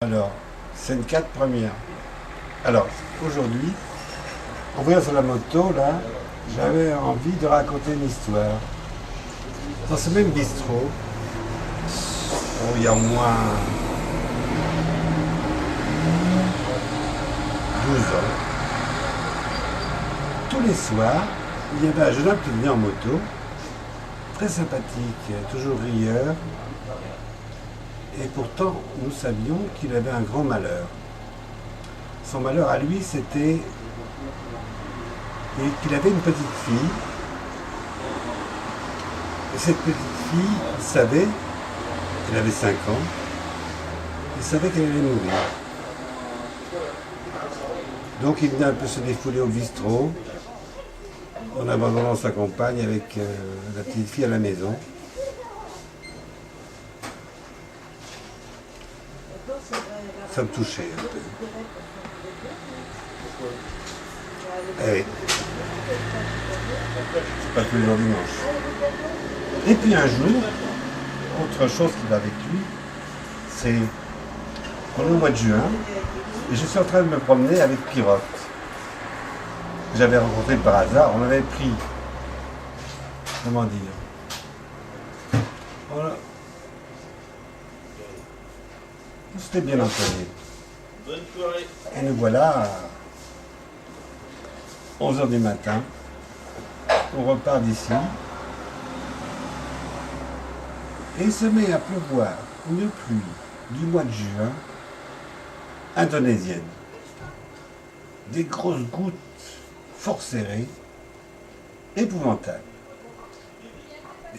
Alors, scène 4 première. Alors, aujourd'hui, en voyant sur la moto, là, j'avais envie de raconter une histoire. Dans ce même bistrot, il y a au moins 12 ans, tous les soirs, il y avait un jeune homme qui venait en moto, très sympathique, toujours rieur, et pourtant nous savions qu'il avait un grand malheur. Son malheur à lui, c'était qu'il avait une petite fille, et cette petite fille, il savait, elle avait 5 ans, il savait qu'elle allait mourir. Donc il venait un peu se défouler au bistrot, en abandonnant sa compagne avec la petite fille à la maison. Ça me touchait un peu. Eh oui. C'est pas tous les jours dimanche. Et puis un jour, autre chose qui va avec lui, c'est qu'on est au mois de juin, et je suis en train de me promener avec Pirotte. J'avais rencontré par hasard, on avait pris, comment dire, voilà. C'était bien employé. Bonne soirée. Et nous voilà à 11 h du matin. On repart d'ici. Et il se met à pleuvoir une pluie du mois de juin indonésienne. Des grosses gouttes fort serrées, épouvantables.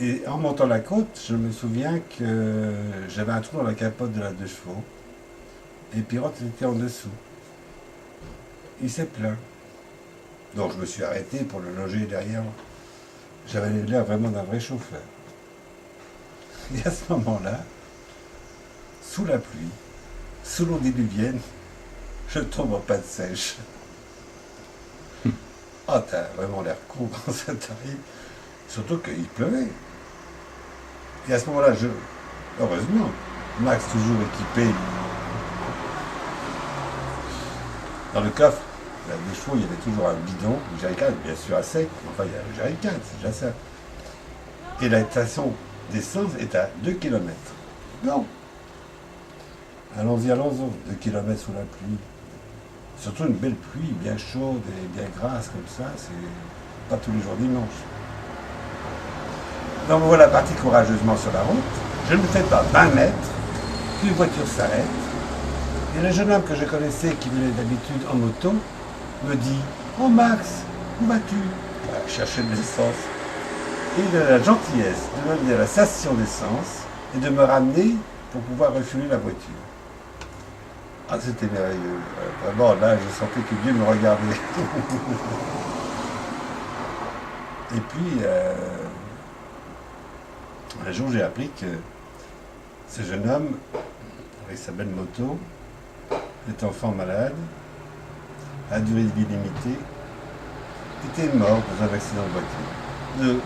Et en montant la côte, je me souviens que j'avais un trou dans la capote de la 2 chevaux. Et Pirotte était en dessous. Il s'est plaint. Donc je me suis arrêté pour le loger derrière. J'avais l'air vraiment d'un vrai chauffeur. Et à ce moment-là, sous la pluie, sous l'eau diluvienne, je tombe en panne sèche. Ah, t'as vraiment l'air con quand ça t'arrive. Surtout qu'il pleuvait. Et à ce moment-là, heureusement, Max toujours équipé. Dans le coffre, la 2 chevaux, il y avait toujours un bidon, une jerrycan, bien sûr à sec, enfin il y a un jerrycan, c'est déjà ça. Et la station d'essence est à 2 km. Non. Allons-y, 2 km sous la pluie. Surtout une belle pluie, bien chaude et bien grasse comme ça, c'est pas tous les jours dimanche. Donc me voilà parti courageusement sur la route. Je ne fais pas 20 mètres qu'une voiture s'arrête. Et le jeune homme que je connaissais, qui venait d'habitude en moto, me dit « Oh Max, où vas-tu » Chercher de l'essence. Et il a la gentillesse de m'amener à la station d'essence et de me ramener pour pouvoir refueler la voiture. Ah, c'était merveilleux. Vraiment, là, je sentais que Dieu me regardait. Et puis, un jour, j'ai appris que ce jeune homme, avec sa belle moto, est enfant malade, à durée de vie limitée, était mort dans un accident de voiture.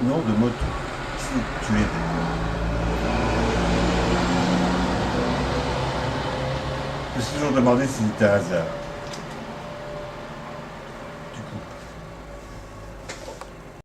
Non, de moto. Il s'est tué Je me suis toujours demandé si c'était un hasard.